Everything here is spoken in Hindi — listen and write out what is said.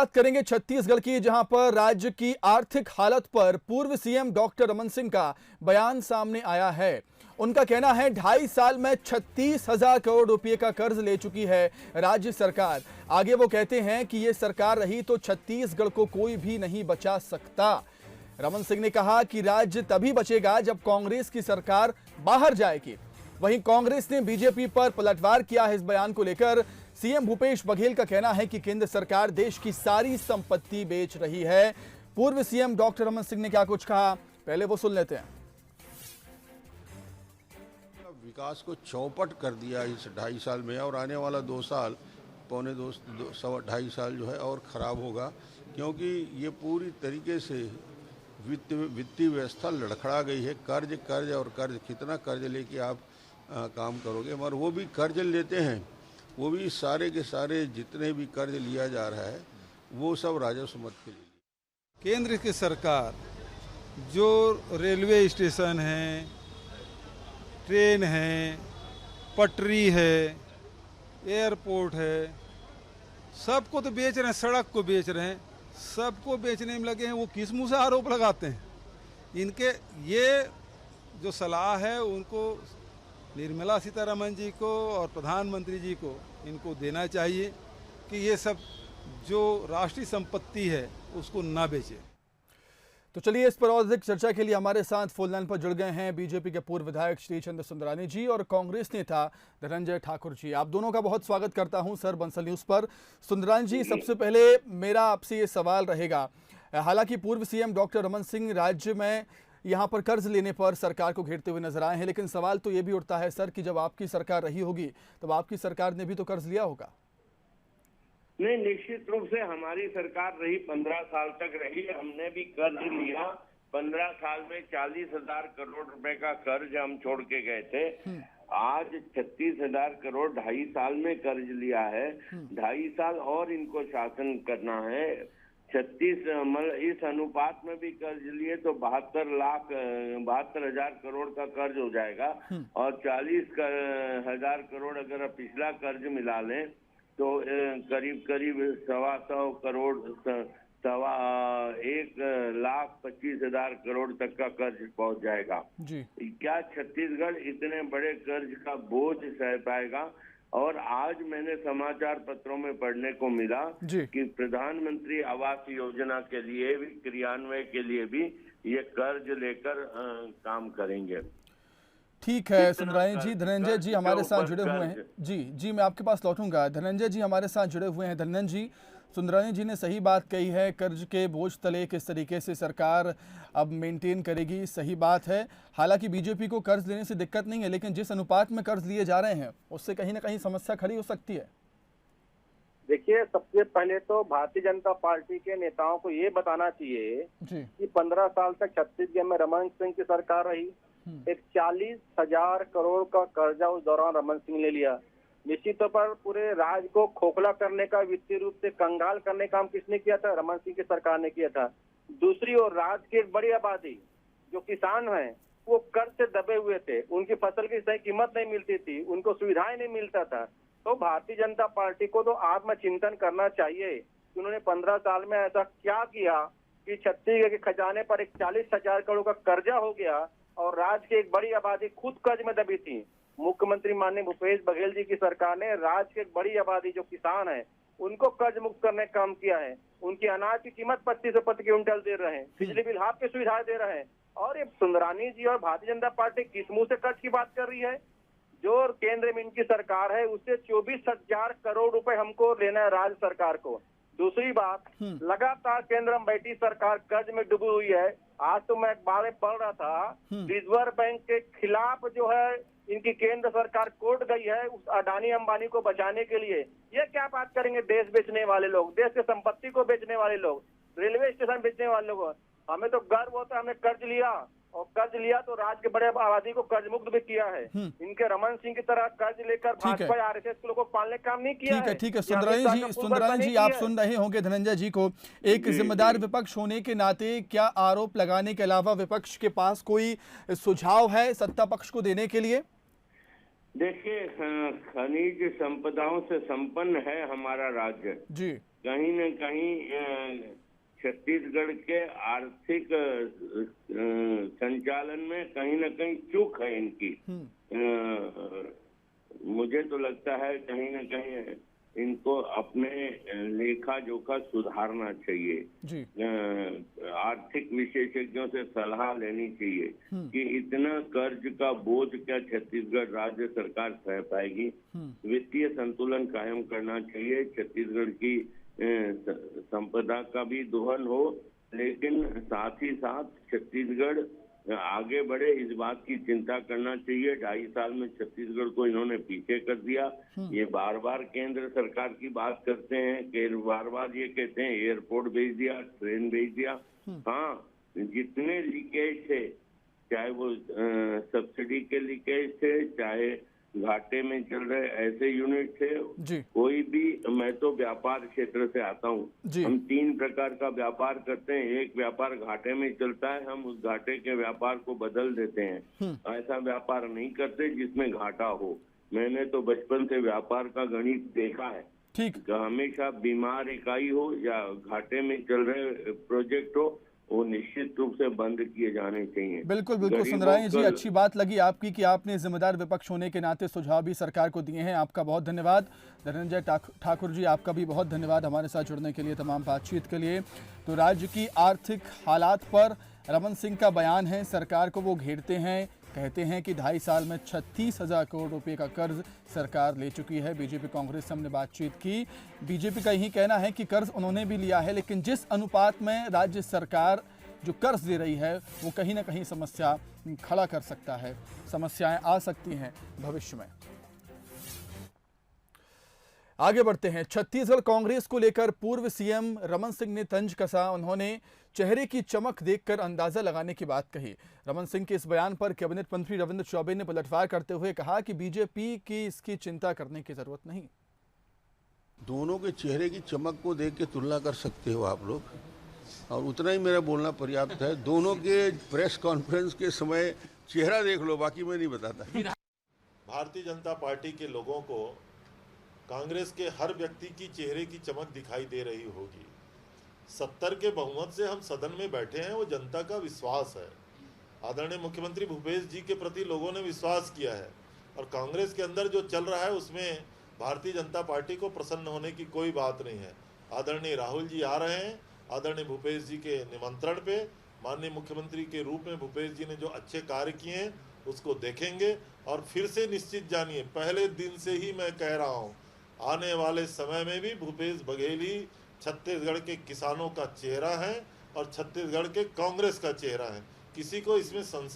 बात करेंगे छत्तीसगढ़ की, जहां पर राज्य की आर्थिक हालत पर पूर्व सीएम डॉक्टर रमन सिंह का बयान सामने आया है। उनका कहना है 2.5 साल में 36,000 करोड़ रुपए का कर्ज ले चुकी है राज्य सरकार। आगे वो कहते हैं कि ये सरकार रही तो छत्तीसगढ़ को कोई भी नहीं बचा सकता। रमन सिंह ने कहा कि राज्य तभी बचेगा जब कांग्रेस की सरकार बाहर जाएगी। वहीं कांग्रेस ने बीजेपी पर पलटवार किया है। इस बयान को लेकर सीएम भूपेश बघेल का कहना है कि केंद्र सरकार देश की सारी संपत्ति बेच रही है। पूर्व सीएम डॉक्टर रमन सिंह ने क्या कुछ कहा, पहले वो सुन लेते हैं। विकास को चौपट कर दिया इस 2.5 साल में, और आने वाला 2 साल, पौने 2.5 साल जो है और खराब होगा, क्योंकि ये पूरी तरीके से वित्तीय व्यवस्था लड़खड़ा गई है। कर्ज कर्ज और कर्ज, कितना कर्ज लेके आप काम करोगे? मगर वो भी कर्ज लेते हैं, वो भी सारे के सारे जितने भी कर्ज लिया जा रहा है वो सब राजस्व मद के लिए। केंद्र की सरकार जो रेलवे स्टेशन है, ट्रेन है, पटरी है, एयरपोर्ट है, सबको तो बेच रहे हैं, सड़क को बेच रहे हैं, सबको बेचने में लगे हैं। वो किस मुंह से आरोप लगाते हैं? इनके ये जो सलाह है उनको निर्मला सीतारमण जी को और प्रधानमंत्री जी को इनको देना चाहिए कि ये सब जो राष्ट्रीय संपत्ति है उसको ना बेचे। तो चलिए, इस पर और अधिक चर्चा के लिए हमारे साथ फोन लाइन पर जुड़ गए हैं बीजेपी के पूर्व विधायक श्री चंद्र सुंदरानी जी और कांग्रेस नेता धनंजय ठाकुर जी। आप दोनों का बहुत स्वागत करता हूं सर बंसल न्यूज पर। सुंदरानी जी, सबसे पहले मेरा आपसे ये सवाल रहेगा, हालांकि पूर्व सीएम डॉक्टर रमन सिंह राज्य में यहाँ पर कर्ज लेने पर सरकार को घेरते हुए नजर आए हैं, लेकिन सवाल तो ये भी उठता है सर कि जब आपकी सरकार रही होगी तब आपकी सरकार ने भी तो कर्ज लिया होगा। नहीं, निश्चित रूप से हमारी सरकार रही, 15 साल तक रही, हमने भी कर्ज लिया। 15 साल में 40,000 करोड़ रुपए का कर्ज हम छोड़ के गए थे। आज 36,000 करोड़ 2.5 साल में कर्ज लिया है। 2.5 साल और इनको शासन करना है। 36 इस अनुपात में भी कर्ज लिए तो 72,000 करोड़ का कर्ज हो जाएगा, और 40,000 करोड़ अगर पिछला कर्ज मिला लें तो करीब 125 करोड़, 1,25,000 करोड़ तक का कर्ज पहुंच जाएगा जी। क्या छत्तीसगढ़ इतने बड़े कर्ज का बोझ सह पाएगा? और आज मैंने समाचार पत्रों में पढ़ने को मिला कि प्रधानमंत्री आवास योजना के लिए भी, क्रियान्वयन के लिए भी ये कर्ज लेकर काम करेंगे। ठीक है सुंदरानी जी। धनंजय जी हमारे साथ जुड़े हुए हैं। जी मैं आपके पास लौटूंगा। धनंजय जी हमारे साथ जुड़े हुए हैं। धनंजय जी, सुंदरानी जी ने सही बात कही है, कर्ज के बोझ तले किस तरीके से सरकार अब मेंटेन करेगी, सही बात है। हालांकि बीजेपी को कर्ज लेने से दिक्कत नहीं है, लेकिन जिस अनुपात में कर्ज लिए जा रहे हैं उससे कहीं ना कहीं समस्या खड़ी हो सकती है। देखिए, सबसे पहले तो भारतीय जनता पार्टी के नेताओं को ये बताना चाहिए कि 15 साल तक छत्तीसगढ़ में रमन सिंह की सरकार रही। एक 40,000 करोड़ का कर्जा उस दौरान रमन सिंह ने लिया। निश्चित तौर पर पूरे राज्य को खोखला करने का, वित्तीय रूप से कंगाल करने का काम किसने किया था? रमन सिंह की सरकार ने किया था। दूसरी ओर राज्य की एक बड़ी आबादी जो किसान हैं वो कर्ज से दबे हुए थे, उनकी फसल की सही कीमत नहीं मिलती थी, उनको सुविधाएं नहीं मिलता था। तो भारतीय जनता पार्टी को तो आत्मचिंतन करना चाहिए कि उन्होंने 15 साल में ऐसा क्या किया कि छत्तीसगढ़ के खजाने पर एक 40,000 करोड़ का कर्जा हो गया और राज्य की एक बड़ी आबादी खुद कर्ज में दबी थी। मुख्यमंत्री माननीय भूपेश बघेल जी की सरकार ने राज्य की एक बड़ी आबादी जो किसान है उनको कर्ज मुक्त करने का काम किया है। उनकी अनाज की कीमत 25 रुपए प्रति क्विंटल दे रहे हैं, बिजली बिल हाफ की सुविधाएं दे रहे हैं। और ये सुंदरानी जी और भारतीय जनता पार्टी किस मुंह से कर्ज की बात कर रही है? जो केंद्र में इनकी सरकार है उससे 24,000 करोड़ रुपए हमको लेना है राज्य सरकार को। दूसरी बात, लगातार केंद्र में बैठी सरकार कर्ज में डूबी हुई है। आज तो मैं अखबार में पढ़ रहा था, रिजर्व बैंक के खिलाफ जो है इनकी केंद्र सरकार कोर्ट गई है उस अडानी अंबानी को बचाने के लिए। ये क्या बात करेंगे? देश बेचने वाले लोग, देश की संपत्ति को बेचने वाले लोग, रेलवे स्टेशन बेचने वाले लोग। हमें तो गर्व होता है, हमने कर्ज लिया, और कर्ज लिया तो राज्य के बड़े आबादी को कर्ज मुक्त भी किया है। इनके रमन सिंह की तरह कर्ज लेकर भाजपा आरएसएस के लोगों को पालने का काम नहीं किया है। ठीक है सुंदरानी जी आप सुन रहे होंगे धनंजय जी को। एक जिम्मेदार विपक्ष होने के नाते क्या आरोप लगाने के अलावा विपक्ष के पास कोई सुझाव है सत्ता पक्ष को देने के लिए? देखिए, खनिज संपदाओं से संपन्न है हमारा राज्य जी। कहीं न कहीं छत्तीसगढ़ के आर्थिक संचालन में कहीं न कहीं चूक है इनकी। मुझे तो लगता है कहीं न कहीं इनको अपने लेखा जोखा सुधारना चाहिए जी। आर्थिक विशेषज्ञों से सलाह लेनी चाहिए कि इतना कर्ज का बोझ क्या छत्तीसगढ़ राज्य सरकार सह पाएगी। वित्तीय संतुलन कायम करना चाहिए, छत्तीसगढ़ की संपदा का भी दोहन हो, लेकिन साथ ही साथ छत्तीसगढ़ आगे बढ़े इस बात की चिंता करना चाहिए। 2.5 साल में छत्तीसगढ़ को इन्होंने पीछे कर दिया। ये बार बार केंद्र सरकार की बात करते हैं कि बार बार ये कहते हैं एयरपोर्ट भेज दिया, ट्रेन भेज दिया। हाँ, जितने लीकेज थे, चाहे वो सब्सिडी के लीकेज थे, चाहे घाटे में चल रहे ऐसे यूनिट थे, कोई भी, मैं तो व्यापार क्षेत्र से आता हूँ, हम 3 प्रकार का व्यापार करते हैं। एक व्यापार घाटे में चलता है, हम उस घाटे के व्यापार को बदल देते हैं। ऐसा व्यापार नहीं करते जिसमें घाटा हो। मैंने तो बचपन से व्यापार का गणित देखा है। ठीक, हमेशा बीमार इकाई हो या घाटे में चल रहे प्रोजेक्ट हो, वो निश्चित रूप से बंद किए जाने चाहिए। बिल्कुल बिल्कुल सुंदराय जी, अच्छी बात लगी आपकी कि आपने जिम्मेदार विपक्ष होने के नाते सुझाव भी सरकार को दिए हैं। आपका बहुत धन्यवाद। धनंजय ठाकुर जी, आपका भी बहुत धन्यवाद हमारे साथ जुड़ने के लिए, तमाम बातचीत के लिए। तो राज्य की आर्थिक हालात पर रमन सिंह का बयान है, सरकार को वो घेरते हैं, कहते हैं कि 2.5 साल में 36,000 करोड़ रुपए का कर्ज सरकार ले चुकी है। बीजेपी कांग्रेस से हमने बातचीत की, बीजेपी का यही कहना है कि कर्ज उन्होंने भी लिया है, लेकिन जिस अनुपात में राज्य सरकार जो कर्ज दे रही है वो कहीं ना कहीं समस्या खड़ा कर सकता है, समस्याएं आ सकती हैं भविष्य में। आगे बढ़ते हैं। छत्तीसगढ़ कांग्रेस को लेकर पूर्व सीएम रमन सिंह ने तंज कसा। उन्होंने चेहरे की चमक देखकर अंदाजा लगाने की बात कही। रमन सिंह के इस बयान पर कैबिनेट मंत्री रविंद्र चौबे ने पलटवार करते हुए कहा कि बीजेपी की इसकी चिंता करने की जरूरत नहीं। दोनों के चेहरे की चमक को देख के तुलना कर सकते हो आप लोग, और उतना ही मेरा बोलना पर्याप्त है। दोनों के प्रेस कॉन्फ्रेंस के समय चेहरा देख लो, बाकी मैं नहीं बताता। भारतीय जनता पार्टी के लोगों को कांग्रेस के हर व्यक्ति की चेहरे की चमक दिखाई दे रही होगी। 70 के बहुमत से हम सदन में बैठे हैं, वो जनता का विश्वास है। आदरणीय मुख्यमंत्री भूपेश जी के प्रति लोगों ने विश्वास किया है, और कांग्रेस के अंदर जो चल रहा है उसमें भारतीय जनता पार्टी को प्रसन्न होने की कोई बात नहीं है। आदरणीय राहुल जी आ रहे हैं, आदरणीय भूपेश जी के निमंत्रण पे माननीय मुख्यमंत्री के रूप में भूपेश जी ने जो अच्छे कार्य किए हैं उसको देखेंगे। और फिर से निश्चित जानिए, पहले दिन से ही मैं कह रहा हूँ, आने वाले समय में भी भूपेश बघेल ही छत्तीसगढ़ के किसानों का चेहरा है और छत्तीसगढ़ के कांग्रेस का चेहरा है। किसी को इसमें संशय